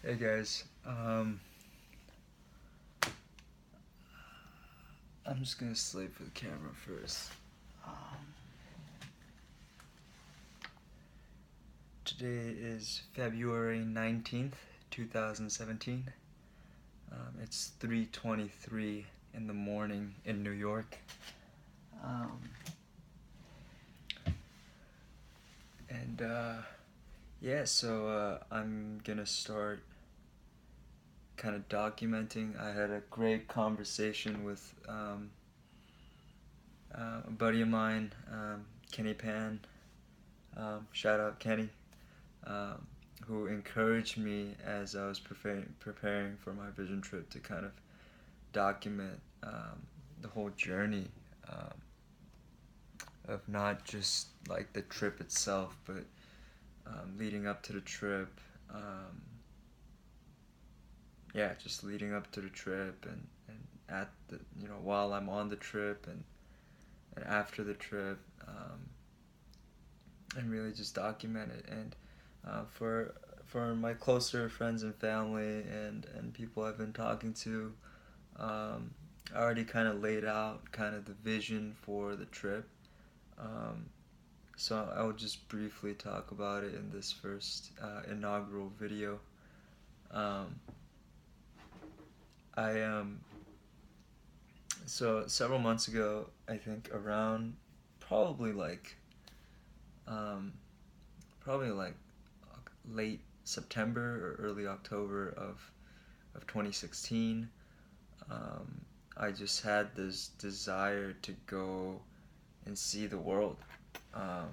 Hey guys, I'm just gonna slave for the camera first. Um, Today is February 19th, 2017. It's 3:23 in the morning in New York. Um, and yeah, so I'm gonna start kind of documenting. I had a great conversation with a buddy of mine, Kenny Pan. Shout out Kenny, um, who encouraged me as I was preparing for my vision trip to kind of document the whole journey um, of not just like the trip itself, but leading up to the trip. Um, yeah, just leading up to the trip and at the while I'm on the trip and after the trip, and really just document it. And for my closer friends and family and people I've been talking to, I already kind of laid out kind of the vision for the trip. Um, so I will just briefly talk about it in this first inaugural video. Um, I So several months ago, I think around probably like um, probably like late September or early October of 2016, um, I just had this desire to go and see the world. Um,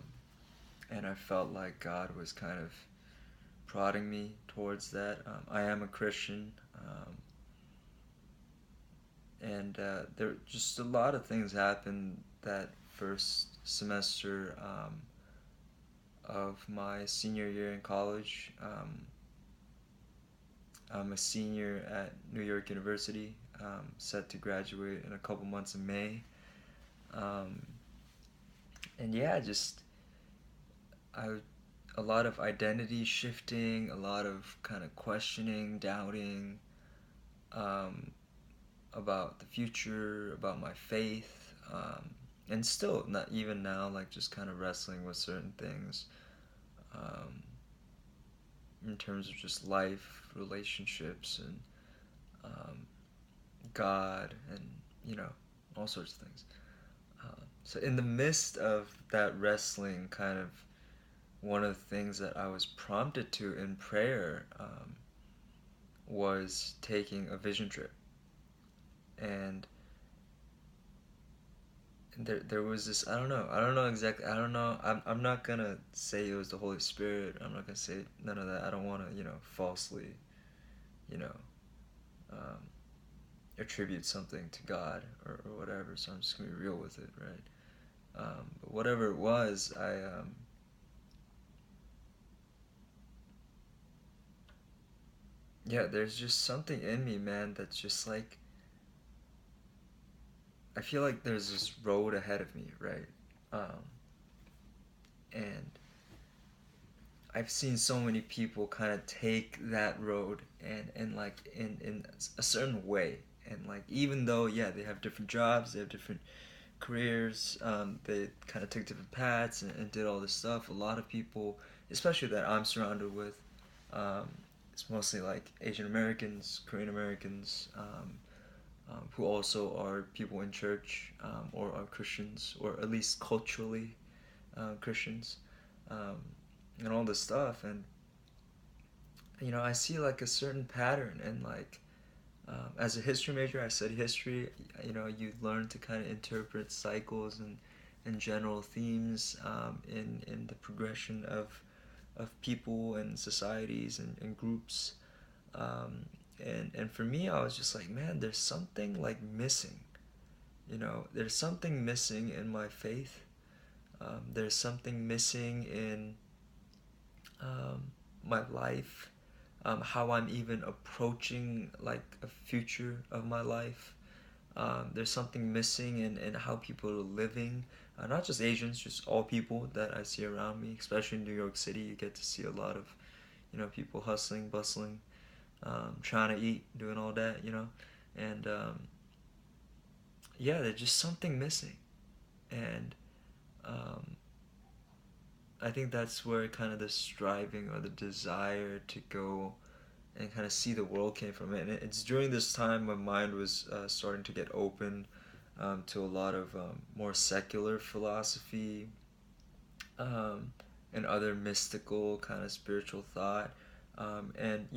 and I felt like God was kind of prodding me towards that. I am a Christian, and there just a lot of things happened that first semester of my senior year in college. I'm a senior at New York University, set to graduate in a couple months in May. Um, and yeah, just I a lot of identity shifting, a lot of kind of questioning, doubting um, about the future, about my faith, and still not even now, like just kind of wrestling with certain things um, in terms of just life, relationships, and um, God, and all sorts of things. So in the midst of that wrestling, kind of one of the things that I was prompted to in prayer was taking a vision trip. And there was this, I don't know exactly, I don't know, I'm not gonna say it was the Holy Spirit. I'm not gonna say none of that. I don't want to falsely you know um, attribute something to God or whatever, so I'm just gonna be real with it, right? But whatever it was, yeah, there's just something in me, man, that's just like, I feel like there's this road ahead of me, right? Um, and I've seen so many people kind of take that road and like in a certain way. And like, even though, yeah, they have different jobs, they have different careers, they kind of took different paths and did all this stuff. A lot of people, especially that I'm surrounded with, um, it's mostly like Asian Americans, Korean Americans, who also are people in church, or are Christians, or at least culturally Christians, um, and all this stuff. And I see like a certain pattern, and like as a history major, I study history. You learn to kind of interpret cycles and general themes in the progression of people and societies and groups. Um, and for me, I was just like, man, there's something like missing. There's something missing in my faith. There's something missing in um, my life, how I'm even approaching like a future of my life. There's something missing in how people are living, not just Asians, just all people that I see around me, especially in New York City. You get to see a lot of people hustling, bustling, trying to eat, doing all that, and yeah, there's just something missing, and um, I think that's where kind of the striving or the desire to go and kind of see the world came from. And it's during this time my mind was starting to get open to a lot of more secular philosophy, um, and other mystical kind of spiritual thought. And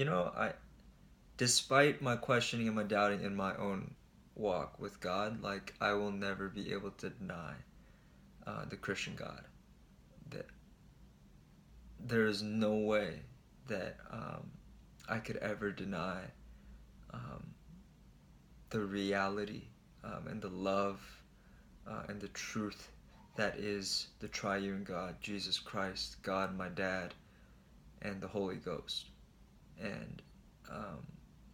despite my questioning and my doubting in my own walk with God, like I will never be able to deny the Christian God. That there is no way that I could ever deny um, the reality and the love and the truth that is the triune God, Jesus Christ, God my dad, and the Holy Ghost. And um,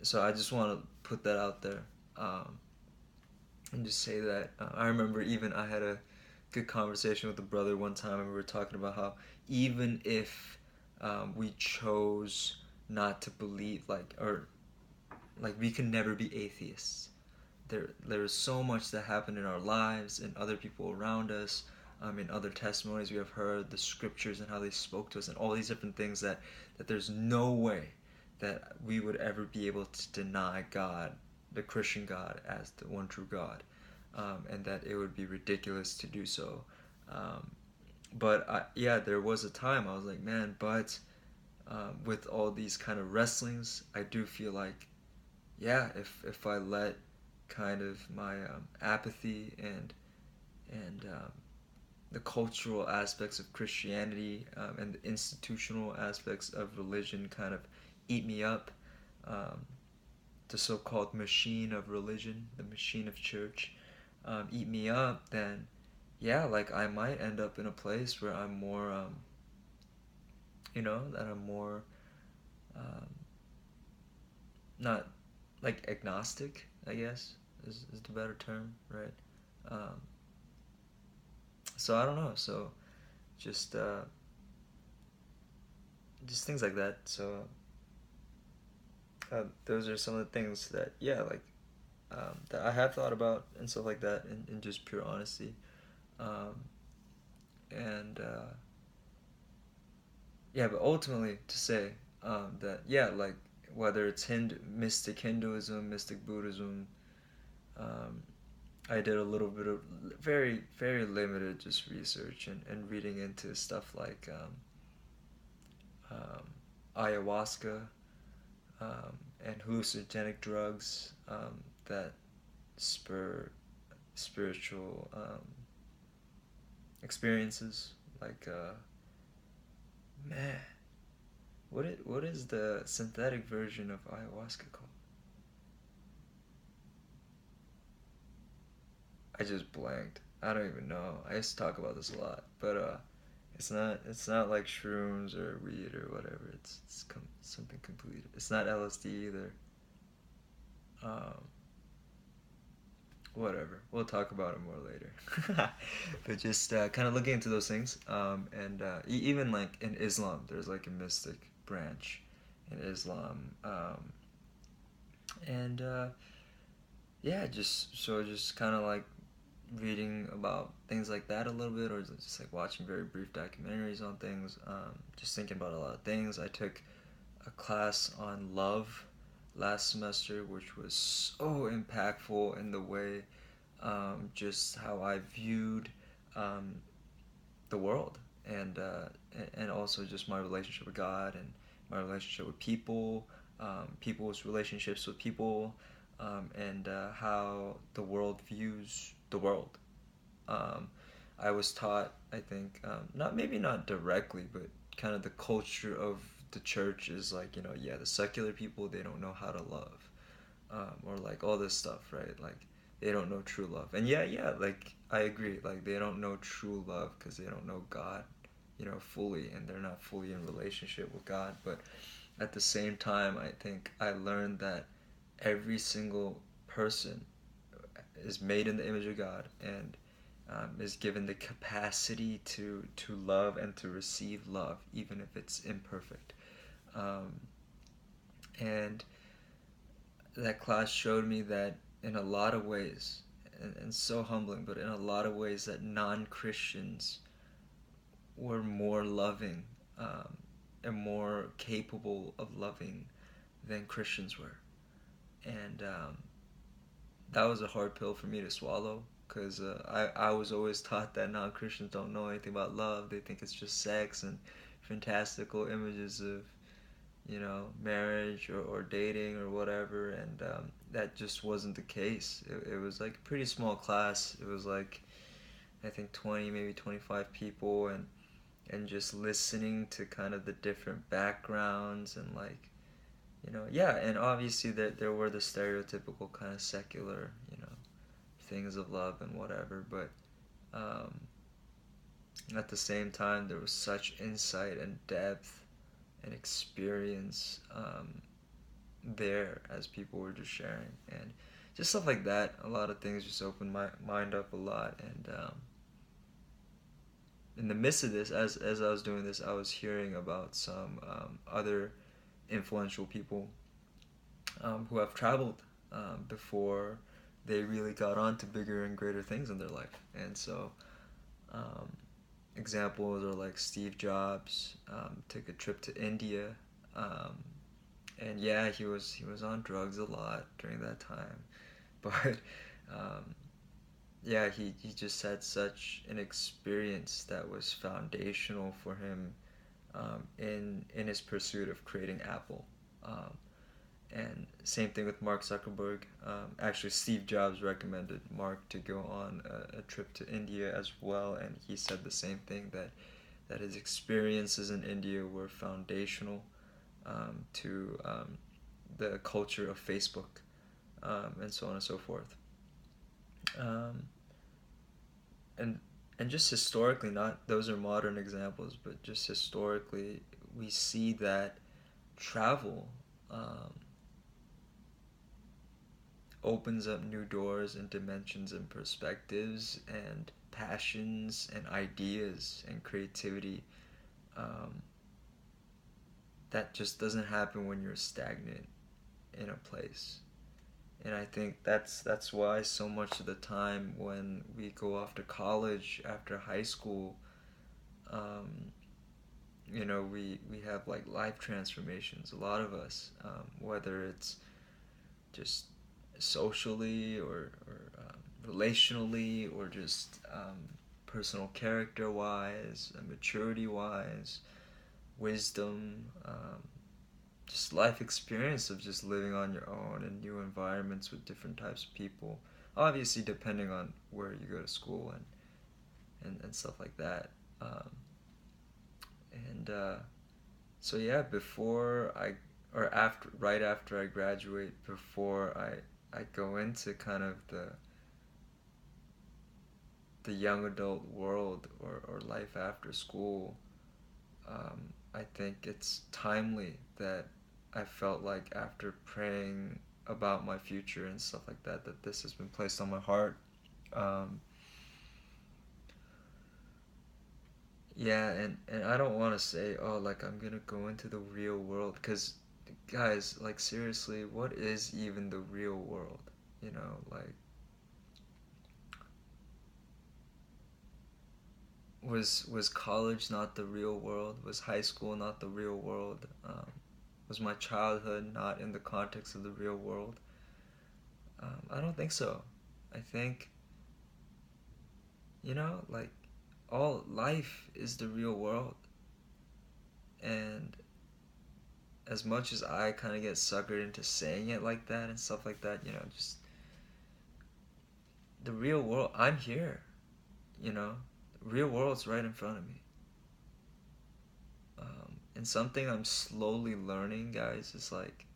so I just want to put that out there, and just say that I remember even I had a good conversation with a brother one time, and we were talking about how even if we chose not to believe, like we can never be atheists. There is so much that happened in our lives and other people around us, in other testimonies we have heard, the scriptures and how they spoke to us, and all these different things that there's no way that we would ever be able to deny God, the Christian God, as the one true God, and that it would be ridiculous to do so. Um, but there was a time I was like, man, but with all these kind of wrestlings, I do feel like, yeah, if I let kind of my apathy and the cultural aspects of Christianity and the institutional aspects of religion kind of eat me up, um, the so-called machine of religion, the machine of church, eat me up, then yeah, like I might end up in a place where I'm more, that I'm more, um, not like agnostic, I guess is the better term, right? Um, so I don't know. So just uh, just things like that. So those are some of the things that that I have thought about and stuff like that in just pure honesty. Um, and Yeah, but ultimately to say that yeah, like whether it's mystic Hinduism, mystic Buddhism, um, I did a little bit of very very limited just research and reading into stuff like um, ayahuasca, and hallucinogenic drugs that spur spiritual experiences. Like man, what is the synthetic version of ayahuasca called? I just blanked. I don't even know. I used to talk about this a lot, but it's not like shrooms or weed or whatever. Something completely. It's not LSD either. Um, Whatever. We'll talk about it more later. But just kind of looking into those things, and even like in Islam, there's like a mystic branch in Islam, and yeah, just kind of like reading about things like that a little bit, or just like watching very brief documentaries on things. Just thinking about a lot of things. I took a class on love last semester, which was so impactful in the way just how I viewed um, the world, and also just my relationship with God and my relationship with people, people's relationships with people, and how the world views the world. Um, I was taught, I think, not directly, but kind of the culture of the church is like, yeah, the secular people, they don't know how to love, or like all this stuff, right? Like they don't know true love. And yeah, like I agree. Like they don't know true love because they don't know God, fully, and they're not fully in relationship with God. But at the same time, I think I learned that every single person is made in the image of God and is given the capacity to love and to receive love, even if it's imperfect. Um, and that class showed me that in a lot of ways, and so humbling, but in a lot of ways, that non-Christians were more loving, um, and more capable of loving than Christians were. And that was a hard pill for me to swallow, because I was always taught that non-Christians don't know anything about love. They think it's just sex and fantastical images of, marriage, or dating or whatever. And that just wasn't the case. It was like a pretty small class. It was like, I think 20, maybe 25 people, and just listening to kind of the different backgrounds, and like, yeah, and obviously there were the stereotypical kind of secular, things of love and whatever, but um, at the same time there was such insight and depth and experience, there, as people were just sharing, and just stuff like that. A lot of things just opened my mind up a lot. And in the midst of this, as I was doing this, I was hearing about some other influential people, who have traveled, before they really got on to bigger and greater things in their life. And so, um, examples are like Steve Jobs, took a trip to India, um, and yeah, he was on drugs a lot during that time, but um, yeah, he just had such an experience that was foundational for him, in his pursuit of creating Apple. Um, and same thing with Mark Zuckerberg. Actually, Steve Jobs recommended Mark to go on a trip to India as well, and he said the same thing, that his experiences in India were foundational, to the culture of Facebook, and so on and so forth. Um, and and just historically, not those are modern examples, but just historically, we see that travel, um, opens up new doors and dimensions and perspectives and passions and ideas and creativity, um, that just doesn't happen when you're stagnant in a place. And I think that's why so much of the time when we go off to college after high school, um, we have like life transformations. A lot of us, whether it's just socially, or relationally, or just personal character wise, maturity wise, wisdom, just life experience of just living on your own in new environments with different types of people. Obviously, depending on where you go to school, and stuff like that. Um, and So yeah, before I, or after, right after I graduate, before I go into kind of the young adult world, or life after school, I think it's timely that I felt like, after praying about my future and stuff like that, that this has been placed on my heart. Um, yeah, and I don't want to say, oh, like, I'm gonna go into the real world, because, guys, like, seriously, what is even the real world? Like, was college not the real world? Was high school not the real world? Was my childhood not in the context of the real world? I don't think so. I think, like, all life is the real world. And as much as I kind of get suckered into saying it like that and stuff like that, just the real world, I'm here, you know? The real world's right in front of me. And something I'm slowly learning, guys, is like,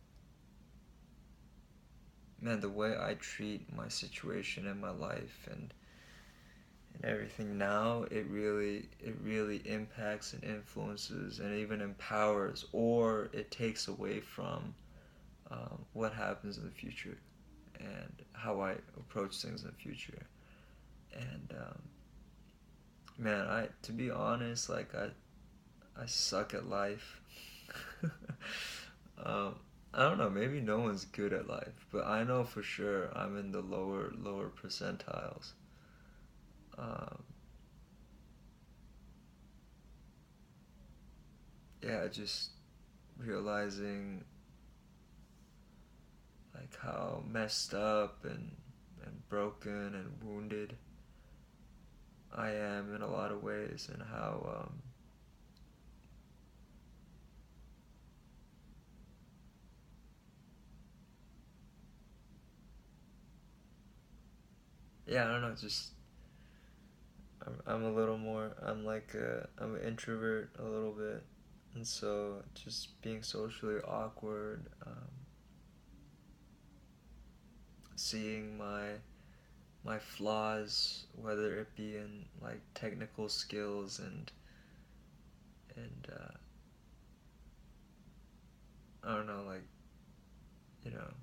man, the way I treat my situation in my life, and everything now, it really impacts and influences and even empowers, or it takes away from, what happens in the future, and how I approach things in the future. And man, I to be honest, like, I suck at life. um, I don't know, maybe no one's good at life, but I know for sure I'm in the lower percentiles. Um, yeah, just realizing like how messed up and broken and wounded I am in a lot of ways, and how yeah, I don't know, just I'm a little more, I'm an introvert a little bit, and so just being socially awkward, seeing my flaws, whether it be in like technical skills and I don't know, like, you know,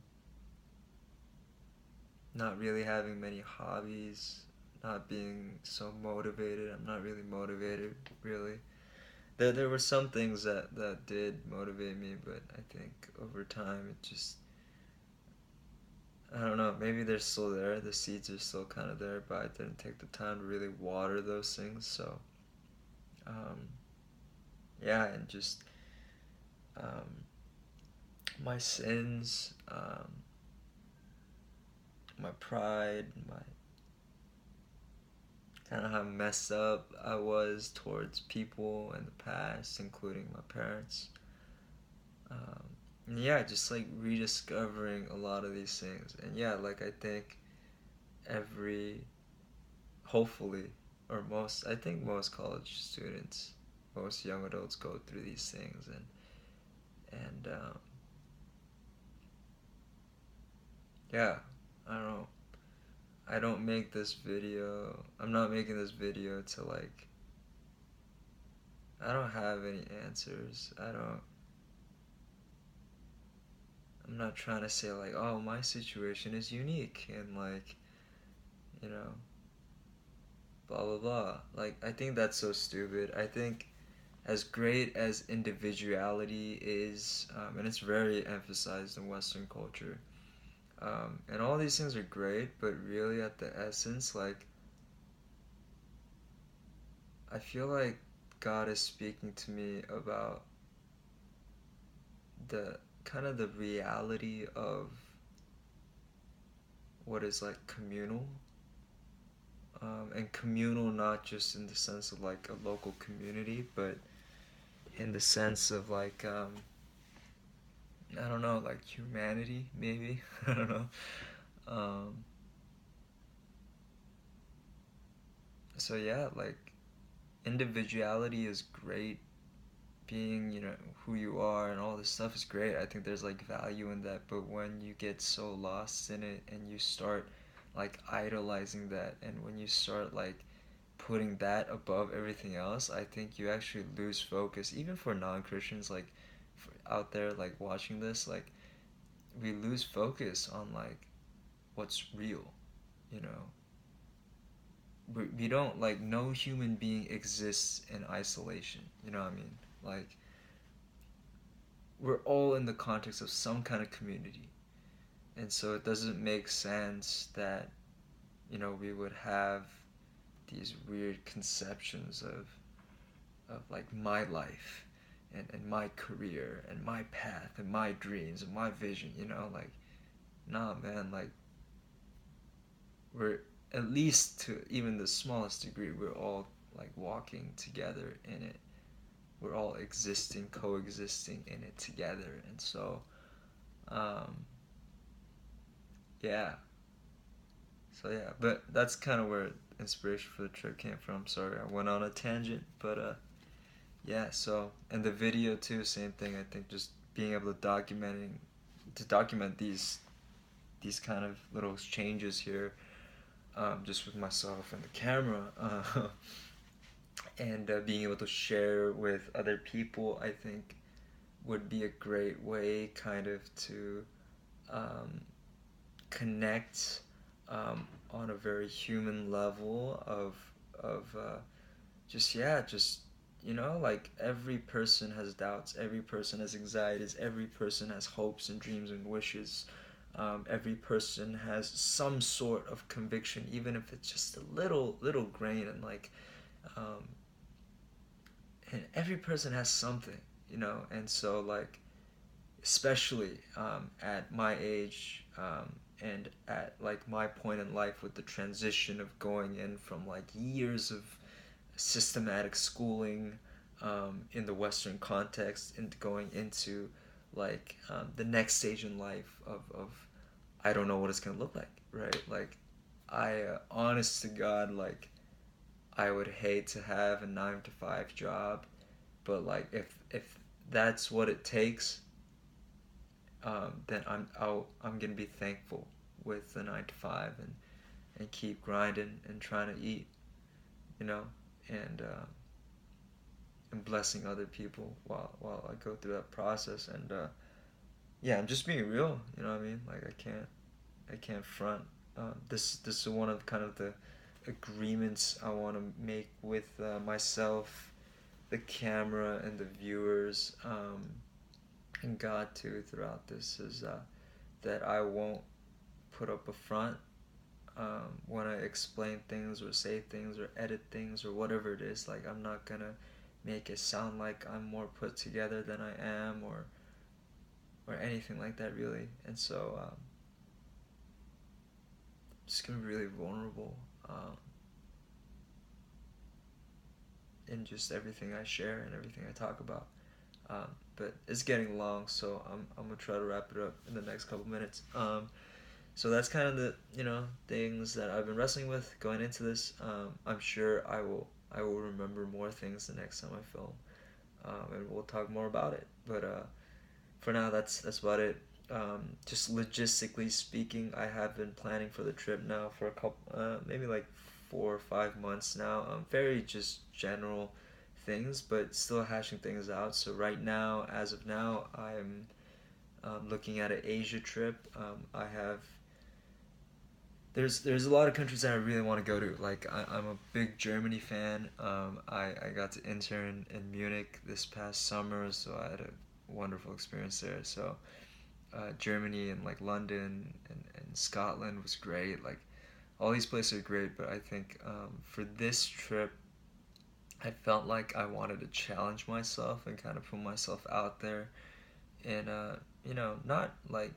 not really having many hobbies, not being so motivated. I'm not really motivated, really. There were some things that did motivate me, but I think over time it just, I don't know, maybe they're still there. The seeds are still kind of there, but I didn't take the time to really water those things. So, um, yeah, and just um, my sins, my pride, my kind of how messed up I was towards people in the past, including my parents. Um, and yeah, just like rediscovering a lot of these things. And yeah, like I think every, hopefully, or most, I think most college students, most young adults go through these things. And yeah, I don't know. I don't make this video, I'm not making this video to like, I don't have any answers. I'm not trying to say like, oh, my situation is unique and like, you know, blah blah blah. Like, I think that's so stupid. I think as great as individuality is, and it's very emphasized in Western culture, and all these things are great, but really at the essence, like, I feel like God is speaking to me about the kind of the reality of what is like communal, and communal not just in the sense of like a local community, but in the sense of like I don't know, like humanity maybe. I don't know. Um, so yeah, like individuality is great. Being, who you are and all this stuff is great. I think there's like value in that, but when you get so lost in it and you start like idolizing that, and when you start like putting that above everything else, I think you actually lose focus. Even for non-Christians, like out there, like watching this, like we lose focus on like what's real. You know, we don't like, no human being exists in isolation. You know what I mean? Like we're all in the context of some kind of community, and so it doesn't make sense that we would have these weird conceptions of like my life and my career and my path and my dreams and my vision, like, nah, man, like we're, at least to even the smallest degree, we're all like walking together in it. We're all existing, coexisting in it together. And so um yeah, but that's kind of where inspiration for the trip came from. Sorry, I went on a tangent, but yeah, so, and the video too, same thing. I think just being able to document these kind of little changes here, just with myself and the camera, and being able to share with other people, I think would be a great way kind of to um, connect, on a very human level of just, yeah, just you know, like every person has doubts, every person has anxieties, every person has hopes and dreams and wishes. Every person has some sort of conviction, even if it's just a little grain, um, and every person has something, you know. And so like, especially at my age, and at like my point in life with the transition of going in from like years of systematic schooling in the Western context and going into like the next stage in life of I don't know what it's gonna look like, right? Like I honest to God, like I would hate to have a 9 to 5 job, but like if that's what it takes, then I'm gonna be thankful with the 9 to 5 and keep grinding and trying to eat, you know, and and blessing other people while I go through that process. And yeah, I'm just being real. You know what I mean? Like I can't front. This is one of kind of the agreements I want to make with myself, the camera, and the viewers, and God too throughout this is that I won't put up a front when I explain things or say things or edit things or whatever it is. Like I'm not gonna make it sound like I'm more put together than I am, or anything like that really. And so just gonna be really vulnerable in just everything I share and everything I talk about. But it's getting long, so I'm gonna try to wrap it up in the next couple minutes. So that's kind of the things that I've been wrestling with going into this. I'm sure I will remember more things the next time I film, and we'll talk more about it. But for now, that's about it. Just logistically speaking, I have been planning for the trip now for a couple, maybe like 4 or 5 months now. Very just general things, but still hashing things out. So right now, as of now, I'm looking at an Asia trip. I have there's a lot of countries that I really want to go to. Like I'm a big Germany fan. I got to intern in Munich this past summer, so I had a wonderful experience there. So Germany and like London and Scotland was great. Like all these places are great, but I think for this trip, I felt like I wanted to challenge myself and kind of put myself out there, and not like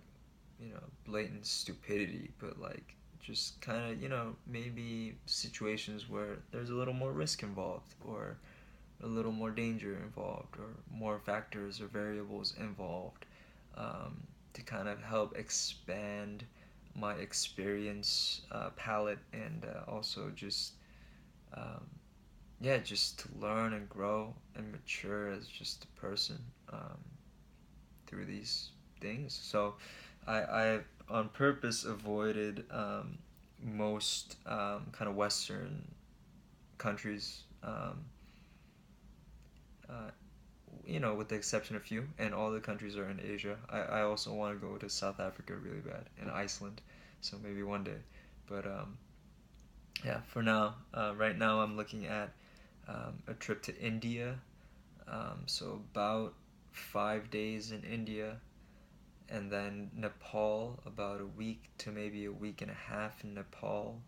blatant stupidity, but like just kind of maybe situations where there's a little more risk involved, or a little more danger involved, or more factors or variables involved, to kind of help expand my experience palette, and also just um, yeah, just to learn and grow and mature as just a person um, through these things. So I on purpose avoided most kind of Western countries, uh, with the exception of few, and all the countries are in Asia. I also want to go to South Africa really bad, and Iceland, so maybe one day. But yeah, for now, right now I'm looking at a trip to India, so about 5 days in India, and then Nepal, about a week to maybe a week and a half in Nepal,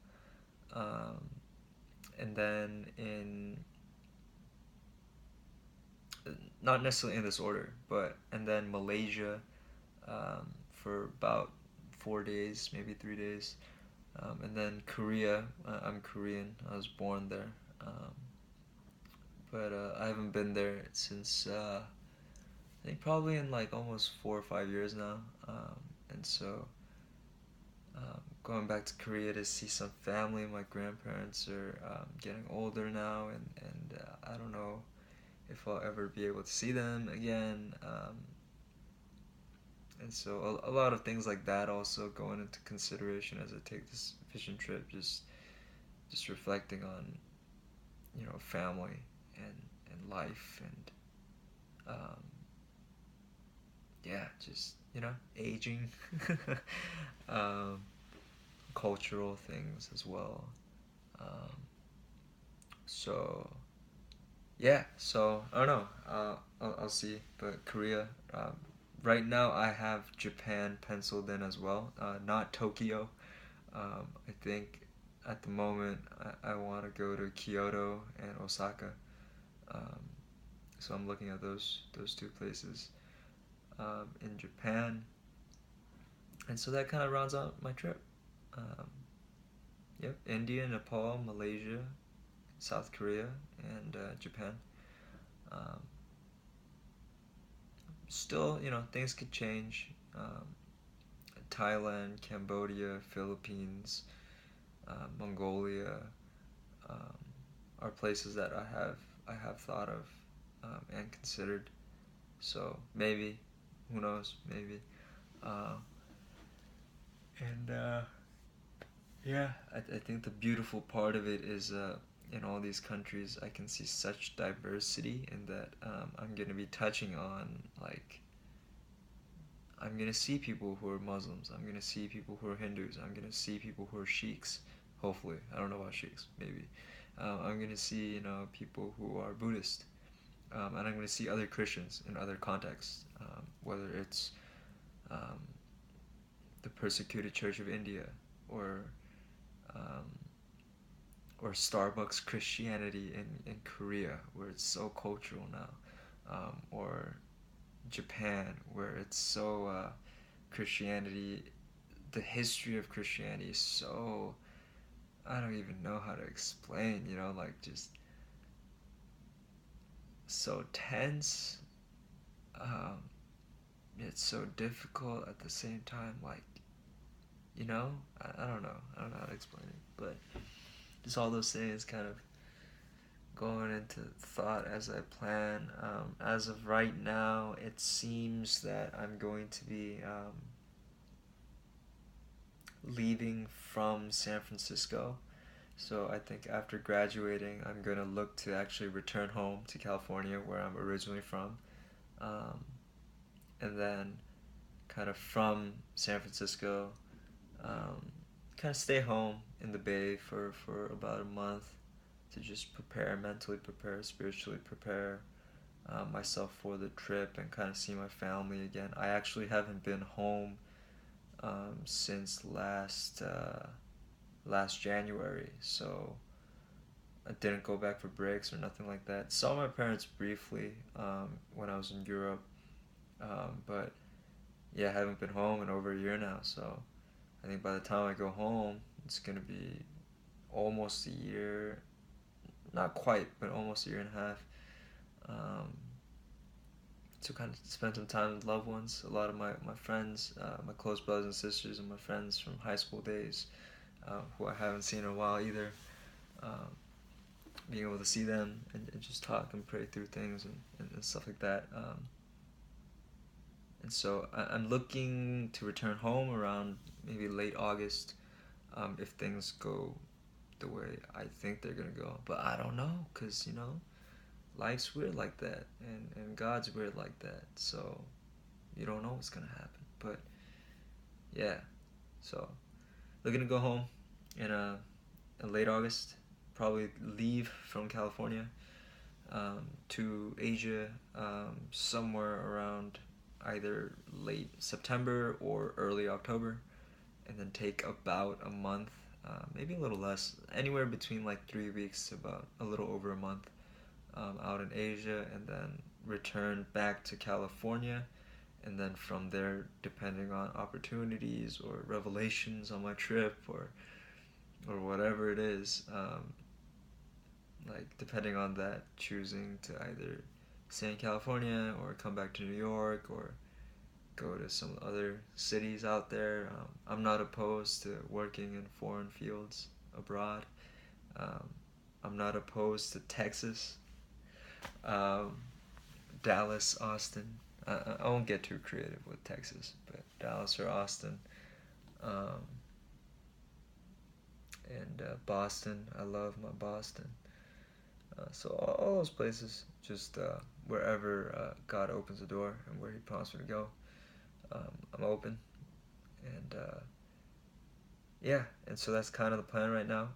um, and then in not necessarily in this order, but and then Malaysia for about 4 days, maybe 3 days, and then Korea. I'm Korean. I was born there, but I haven't been there since I think probably in like almost 4 or 5 years now, and so going back to Korea to see some family. My grandparents are getting older now, and I don't know if I'll ever be able to see them again. And so a lot of things like that also going into consideration as I take this vision trip. Just reflecting on family and life, and um, yeah, just aging, um, cultural things as well. Um, so Yeah, so I don't know. I'll see. But Korea, right now I have Japan penciled in as well. Not Tokyo. I think at the moment I want to go to Kyoto and Osaka. Um, so I'm looking at those two places in Japan, and so that kind of rounds out my trip. Um, yep, India, Nepal, Malaysia, South Korea, and Japan. Um, Still, things could change. Thailand, Cambodia, Philippines, Mongolia um, are places that I have thought of and considered. So maybe, who knows? Maybe. Uh, and yeah, I think the beautiful part of it is in all these countries I can see such diversity, and that I'm gonna be touching on like I'm gonna see people who are Muslims. I'm gonna see people who are Hindus. I'm gonna see people who are Sheiks. Hopefully, I don't know about Sheiks. Maybe I'm gonna see people who are Buddhist, and I'm gonna see other Christians in other contexts. Whether it's um, the persecuted Church of India, or um, or Starbucks Christianity in Korea, where it's so cultural now, or Japan, where it's so Christianity, the history of Christianity is so, I don't even know how to explain, like just so tense. Um, it's so difficult at the same time. Like, I don't know. I don't know how to explain it, but just all those things kind of going into thought as I plan. As of right now, it seems that I'm going to be leaving from San Francisco. So I think after graduating, I'm gonna look to actually return home to California, where I'm originally from, um, and then kind of from San Francisco, um, kind of stay home in the Bay for about a month to just prepare, mentally prepare, spiritually prepare myself for the trip and kind of see my family again. I actually haven't been home since last January, so I didn't go back for breaks or nothing like that. Saw my parents briefly when I was in Europe, but yeah, I haven't been home in over a year now. So I think by the time I go home, it's gonna be almost a year, not quite, but almost a year and a half. Um, to kind of spend some time with loved ones. A lot of my friends, my close brothers and sisters, and my friends from high school days, who I haven't seen in a while either. Um, Being able to see them and just talk and pray through things and stuff like that. And so I'm looking to return home around maybe late August, if things go the way I think they're gonna go. But I don't know, cause life's weird like that, and God's weird like that. So you don't know what's gonna happen. But yeah, so looking to go home in late August. Probably leave from California to Asia somewhere around either late September or early October, and then take about a month, maybe a little less, anywhere between like 3 weeks to about a little over a month out in Asia, and then return back to California. And then from there, depending on opportunities or revelations on my trip, or whatever it is, like depending on that, choosing to either stay in California or come back to New York or go to some other cities out there. I'm not opposed to working in foreign fields abroad. Um, I'm not opposed to Texas, um, Dallas, Austin. I won't get too creative with Texas, but Dallas or Austin, um, and Boston. I love my Boston. So all those places, just wherever God opens the door and where He prompts me to go, I'm open. And yeah, and so that's kind of the plan right now.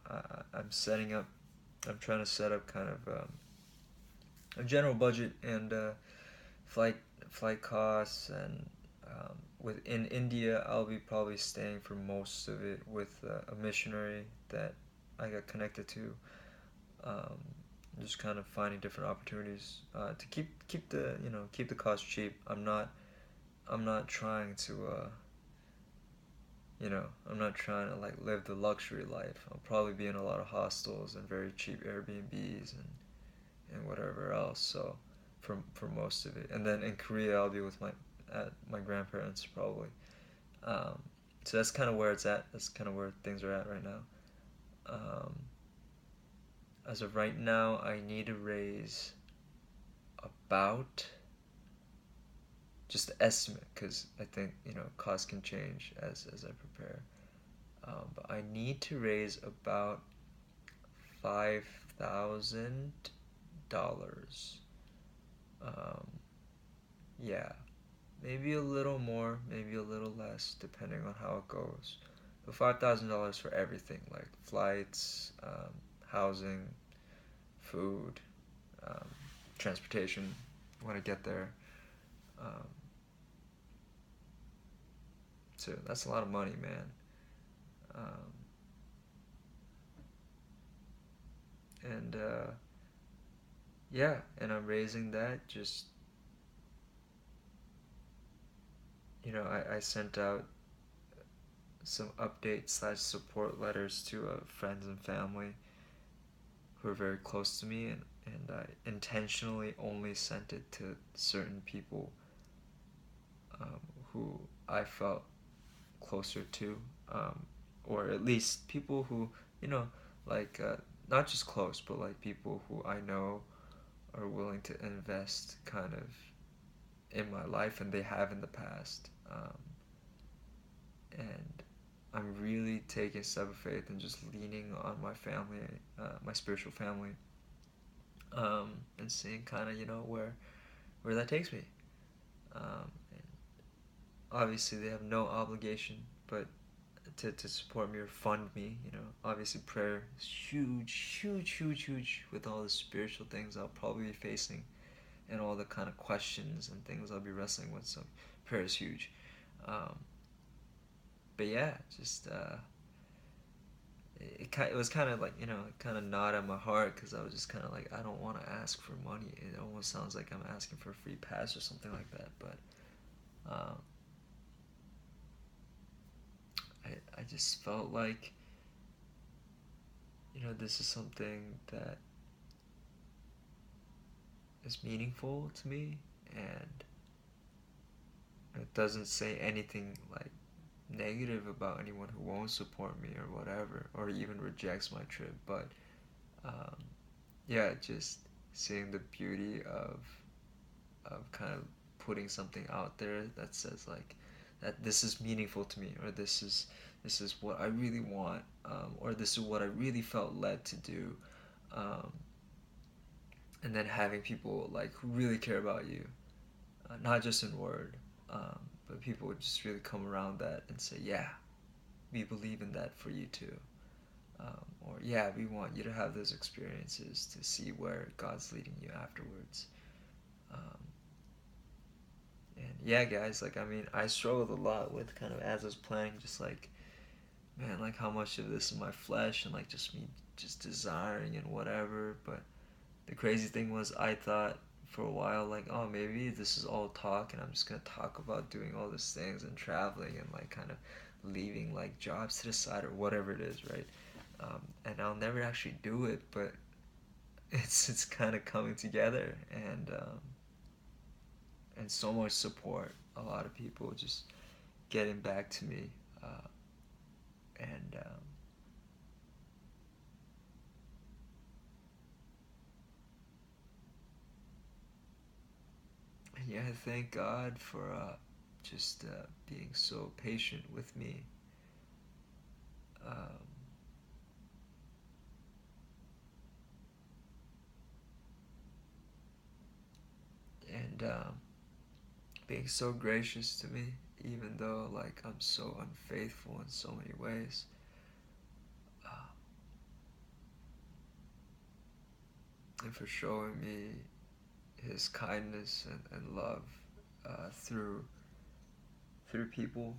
I'm setting up. I'm trying to set up kind of a general budget and flight flight costs and within India, I'll be probably staying for most of it with a missionary that I got connected to. Um, just kind of finding different opportunities to keep the keep the cost cheap. I'm not trying to I'm not trying to like live the luxury life. I'll probably be in a lot of hostels and very cheap Airbnbs and whatever else. So for most of it, and then in Korea I'll be with my grandparents probably. Um, so that's kind of where it's at. That's kind of where things are at right now. Um, as of right now, I need to raise about just the estimate because I think costs can change as I prepare. But I need to raise about $5,000. Um, yeah, maybe a little more, maybe a little less, depending on how it goes. But $5,000 for everything, like flights, housing, food, um, transportation when I get there. Um, so that's a lot of money, man. Um, and yeah, and I'm raising that. Just I sent out some updates slash support letters to friends and family who are very close to me, and I intentionally only sent it to certain people um, who I felt closer to, or at least people who you know like not just close, but like people who I know are willing to invest kind of in my life, and they have in the past. And I'm really taking a step of faith and just leaning on my family, my spiritual family, and seeing kind of where that takes me. And obviously, they have no obligation, but to support me or fund me. Obviously, prayer is huge, huge, huge, huge with all the spiritual things I'll probably be facing and all the kind of questions and things I'll be wrestling with. So prayer is huge. Um, but yeah, just it was kind of like kind of gnawed at my heart because I was just kind of like I don't want to ask for money. It almost sounds like I'm asking for a free pass or something like that. But um, I just felt like this is something that is meaningful to me, and it doesn't say anything like negative about anyone who won't support me or whatever, or even rejects my trip. But um, yeah, just seeing the beauty of kind of putting something out there that says like that this is meaningful to me, or this is what I really want, or this is what I really felt led to do, um, and then having people like who really care about you, not just in word, but people would just really come around that and say, yeah, we believe in that for you too. Or yeah, we want you to have those experiences to see where God's leading you afterwards. Um, and yeah, guys, like I mean, I struggled a lot with kind of as I was planning, just like man, like how much of this is my flesh and like just me just desiring and whatever. But the crazy thing was, I thought for a while like, oh, maybe this is all talk, and I'm just gonna talk about doing all these things and traveling and like kind of leaving like jobs to the side or whatever it is, right? And I'll never actually do it, but it's kind of coming together, and so much support. A lot of people just getting back to me, uh, and yeah, thank God for just being so patient with me. Um, and being so gracious to me, even though like I'm so unfaithful in so many ways. Uh, and for showing me his kindness and love through people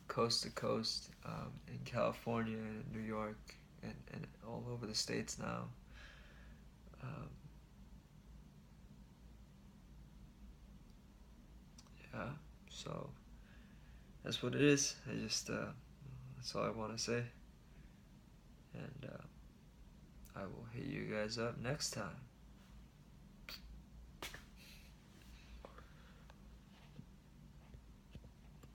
coast to coast, in California and New York and all over the states now. Um, yeah, so that's what it is. That's all I want to say. And I will hit you guys up next time.